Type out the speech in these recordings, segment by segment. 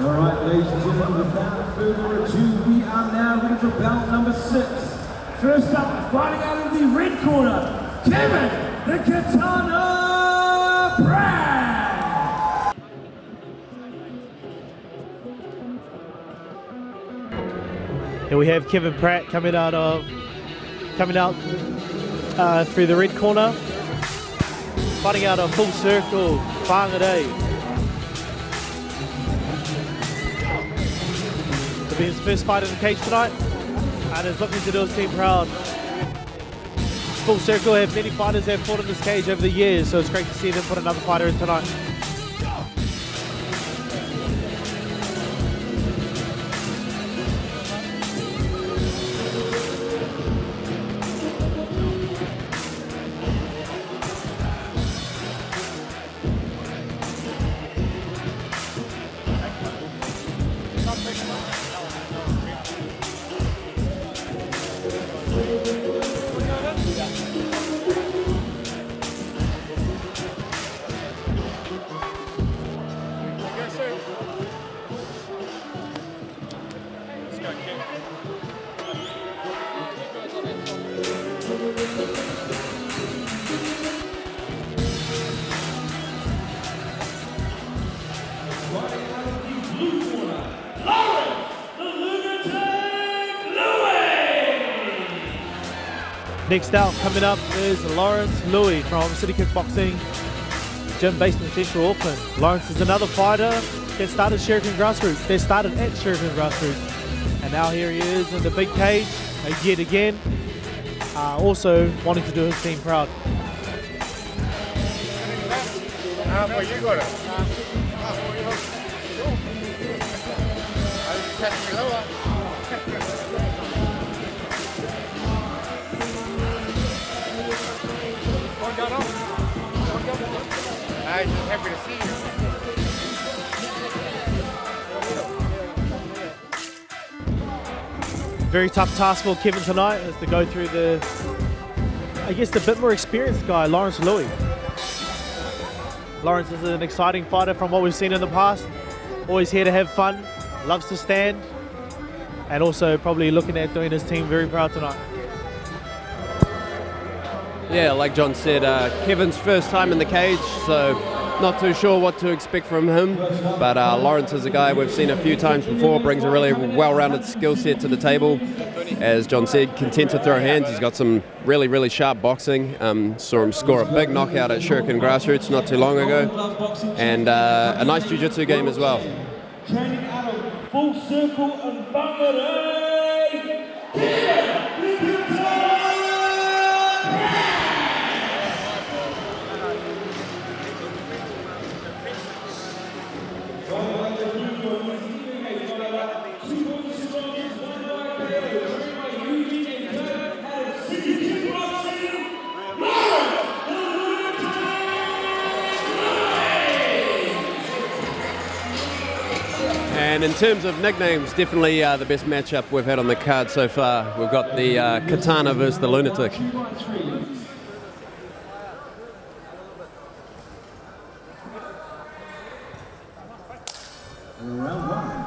All right, ladies and gentlemen, without further ado, we are now ready for bout number 6. First up, fighting out of the red corner, Kevin the Katana Pratt. Here we have Kevin Pratt coming out through the red corner, fighting out a full circle, Whangarei. To be his first fight in the cage tonight, and is looking to do his team proud. Full circle have many fighters that have fought in this cage over the years, so it's great to see them put another fighter in tonight. Next out, coming up is Lawrence Lui from City Kickboxing gym based in Central Auckland. Lawrence is another fighter that started Shuriken Grassroots. They started at Shuriken Grassroots, and now here he is in the big cage yet again, also wanting to do his team proud. I'm just happy to see you. Very tough task for Kevin tonight is to go through the, I guess, the bit more experienced guy, Lawrence Lui. Lawrence is an exciting fighter from what we've seen in the past. Always here to have fun, loves to stand, and also probably looking at doing his team very proud tonight. Yeah, like John said, Kevin's first time in the cage, so not too sure what to expect from him. But Lawrence is a guy we've seen a few times before, brings a really well-rounded skill set to the table. As John said, content to throw hands. He's got some really, really sharp boxing. Saw him score a big knockout at Shuriken Grassroots not too long ago. And a nice jiu-jitsu game as well. Training out of Full Circle and Whangarei, Kevin the Katana. And in terms of nicknames, definitely the best matchup we've had on the card so far. We've got the Katana versus the Lunatic. Round 1.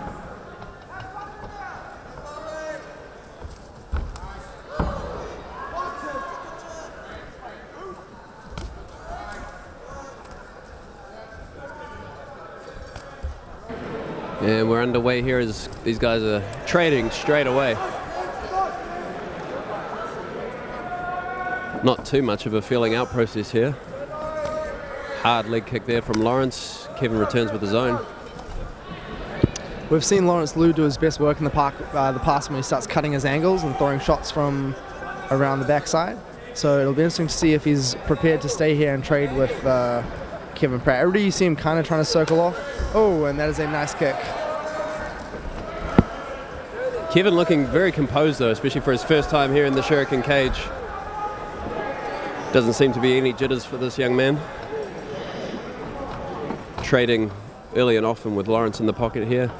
And we're underway here as these guys are trading straight away. Not too much of a feeling out process here. Hard leg kick there from Lawrence. Kevin returns with his own. We've seen Lawrence Lui do his best work in the past when he starts cutting his angles and throwing shots from around the backside. So it'll be interesting to see if he's prepared to stay here and trade with Kevin Pratt. Already you see him kind of trying to circle off. Oh, and that is a nice kick. Kevin looking very composed though, especially for his first time here in the Shuriken cage. Doesn't seem to be any jitters for this young man. Trading early and often with Lawrence in the pocket here.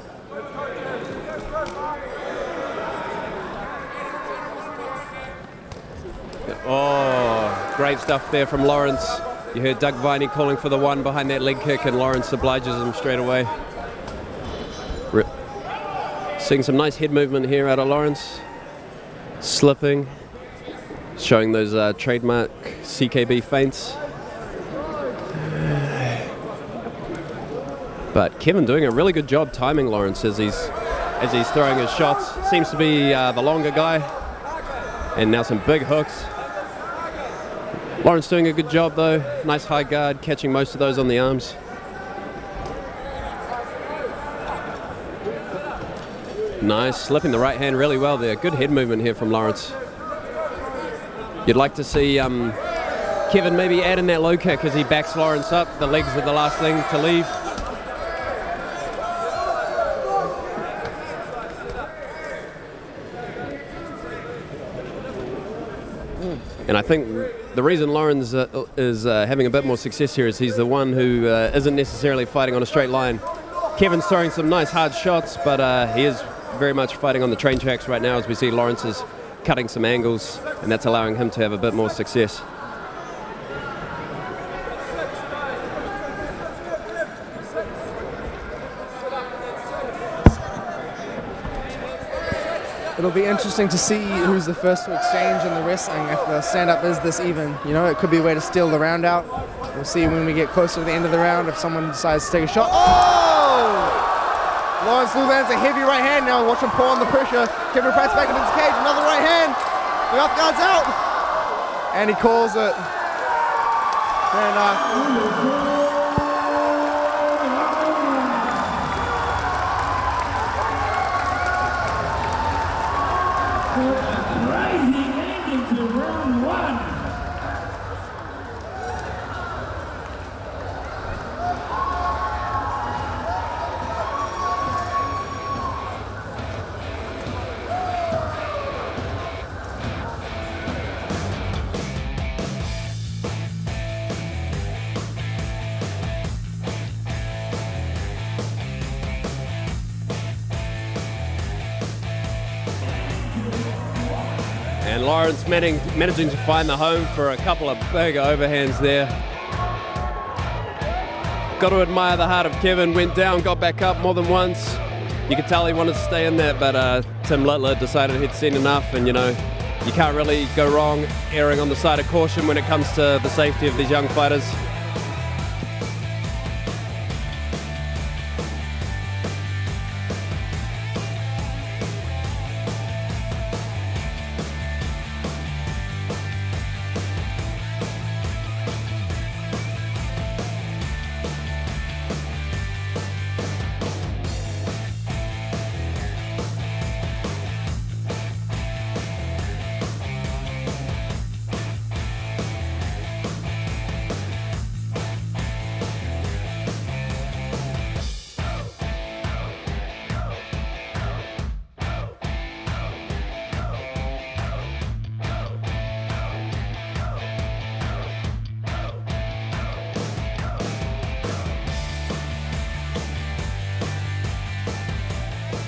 Oh, great stuff there from Lawrence. You heard Doug Viney calling for the one behind that leg kick, and Lawrence obliges him straight away. Seeing some nice head movement here out of Lawrence. Slipping. Showing those trademark CKB feints. But Kevin doing a really good job timing Lawrence as he's throwing his shots. Seems to be the longer guy. And now some big hooks. Lawrence doing a good job though. Nice high guard, catching most of those on the arms. Nice, slipping the right hand really well there. Good head movement here from Lawrence. You'd like to see Kevin maybe add in that low kick as he backs Lawrence up. The legs are the last thing to leave. And I think the reason Lawrence is having a bit more success here is he's the one who isn't necessarily fighting on a straight line. Kevin's throwing some nice hard shots, but he is very much fighting on the train tracks right now as we see Lawrence is cutting some angles, and that's allowing him to have a bit more success. It'll be interesting to see who's the first to exchange in the wrestling if the stand-up is this even. You know, it could be a way to steal the round out. We'll see when we get closer to the end of the round if someone decides to take a shot. Oh! Lawrence Lui lands a heavy right hand now. Watch him pull on the pressure. Kevin Pratt's back into his cage. Another right hand. The off guard's out. And he calls it. Fair enough. And Lawrence managing to find the home for a couple of big overhands there. Got to admire the heart of Kevin. Went down, got back up more than once. You could tell he wanted to stay in there, but Tim Littler decided he'd seen enough, and you know, you can't really go wrong erring on the side of caution when it comes to the safety of these young fighters.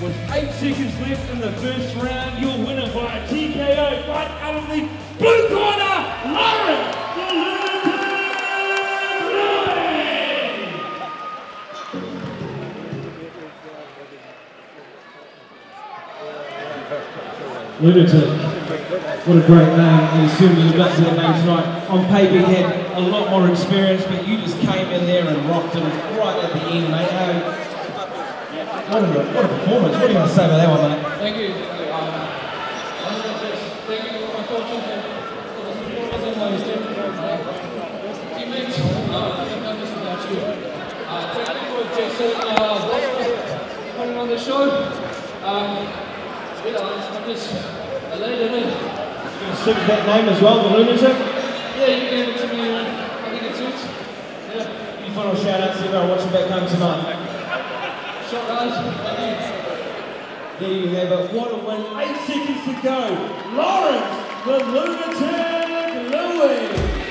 With 8 seconds left in the first round, your winner by TKO fight out of the blue corner, Lawrence Lunatic. What a great name, and as soon as you got to that name tonight, on paper you had a lot more experience, but you just came in there and rocked him right at the end, mate. What a performance. What do you want to say about that one, mate? Thank you. Thank you for my coaches and for the supporters and my teammates. I can't do this without you. Thank you for Jason putting on the show. I'm just elated. You're going to stick with that name as well, the Lunatic? Yeah, you gave it to me. I think it suits. Yeah. Any final shout outs to everyone watching back home tonight? Shot guys. There you have it. What a win. 8 seconds to go. Lawrence, the Lunatic Lui.